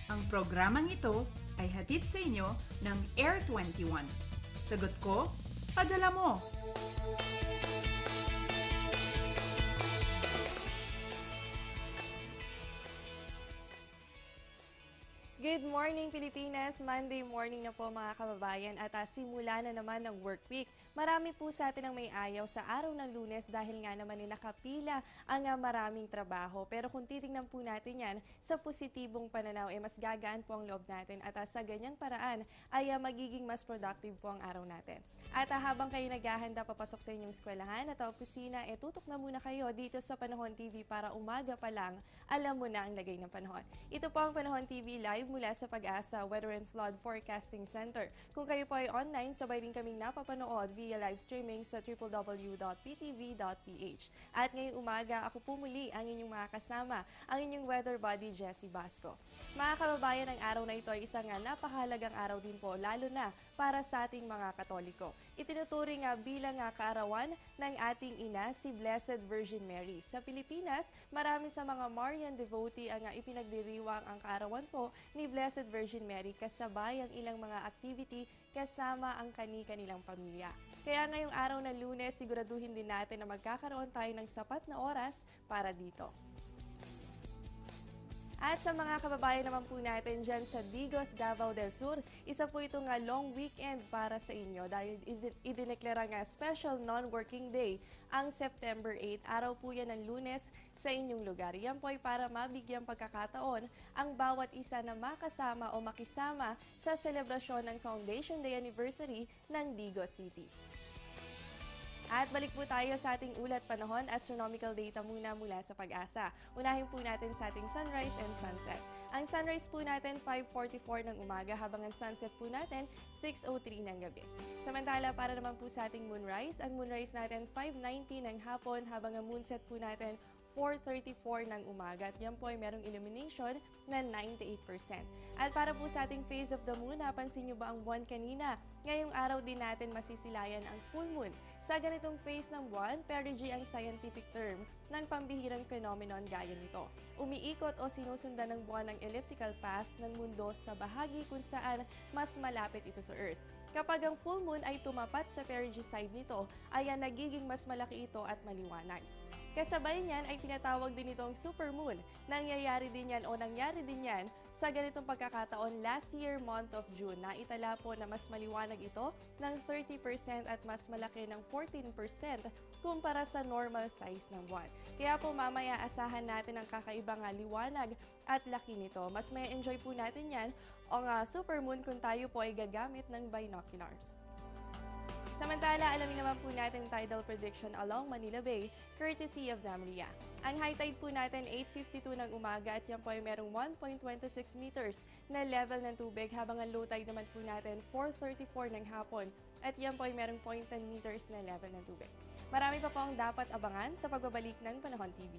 Ang programang ito ay hatid sa inyo ng Air 21. Sagot ko, padala mo! Good morning, Pilipinas! Monday morning na po mga kababayan at simula na naman ng work week. Marami po sa atin ang may ayaw sa araw ng Lunes dahil nga naman nakapila ang maraming trabaho. Pero kung titingnan po natin yan sa positibong pananaw, mas gagaan po ang loob natin at sa ganyang paraan ay magiging mas productive po ang araw natin. At habang kayo naghahanda papasok sa inyong eskwelahan at opisina, tutok na muna kayo dito sa Panahon TV para umaga pa lang alam mo na ang lagay ng panahon. Ito po ang Panahon TV Live mula sa Pag-asa Weather and Flood Forecasting Center. Kung kayo po ay online, sabay din kaming napapanood via live streaming sa www.ptv.ph. At ngayong umaga, ako po muli ang inyong mga kasama, ang inyong weather buddy, Jessie Basco. Mga kababayan, ang araw na ito ay isang napakahalagang araw din po, lalo na para sa ating mga Katoliko. Itinuturing bilang kaarawan ng ating ina, si Blessed Virgin Mary. Sa Pilipinas, marami sa mga Marian devotee ang ipinagdiriwang ang kaarawan po ni Blessed Virgin Mary kasabay ang ilang mga activity kasama ang kani-kanilang pamilya. Kaya ngayong araw ng Lunes, siguraduhin din natin na magkakaroon tayo ng sapat na oras para dito. At sa mga kababayan naman po natin dyan sa Digos, Davao del Sur, isa po itong long weekend para sa inyo dahil idineklara nga special non-working day ang September 8. Araw po yan ng Lunes sa inyong lugar. Yan po ay para mabigyang pagkakataon ang bawat isa na makasama o makisama sa selebrasyon ng Foundation Day Anniversary ng Digos City. At balik po tayo sa ating ulat panahon, astronomical data mula sa Pag-asa. Unahin po natin sa ating sunrise and sunset. Ang sunrise po natin 5:44 ng umaga habang ang sunset po natin 6:03 ng gabi. Samantala para naman po sa ating moonrise, ang moonrise natin 5:90 ng hapon habang ang moonset po natin 4:34 ng umaga at yan po ay merong illumination na 98%. At para po sa ating phase of the moon, napansin nyo ba ang buwan kanina? Ngayong araw din natin masisilayan ang full moon. Sa ganitong phase ng buwan, perigee ang scientific term ng pambihirang phenomenon gaya nito. Umiikot o sinusundan ng buwan ang elliptical path ng mundo sa bahagi kung saan mas malapit ito sa Earth. Kapag ang full moon ay tumapat sa perigee side nito, ay nagiging mas malaki ito at maliwanag. Kasabay niyan ay tinatawag din itong supermoon. Nangyari din yan sa ganitong pagkakataon last year month of June. Naitala po na mas maliwanag ito ng 30% at mas malaki ng 14% kumpara sa normal size ng buwan. Kaya po mamaya asahan natin ang kakaibang liwanag at laki nito. Mas may enjoy po natin yan o supermoon kung tayo po ay gagamit ng binoculars. Samantala, alamin naman po natin tidal prediction along Manila Bay, courtesy of Damria. Ang high tide po natin 8:52 ng umaga at yan po ay merong 1.26 meters na level ng tubig habang ang low tide naman po natin 4:34 ng hapon at yan po ay merong 0.10 meters na level ng tubig. Marami pa po ang dapat abangan sa pagbabalik ng Panahon TV.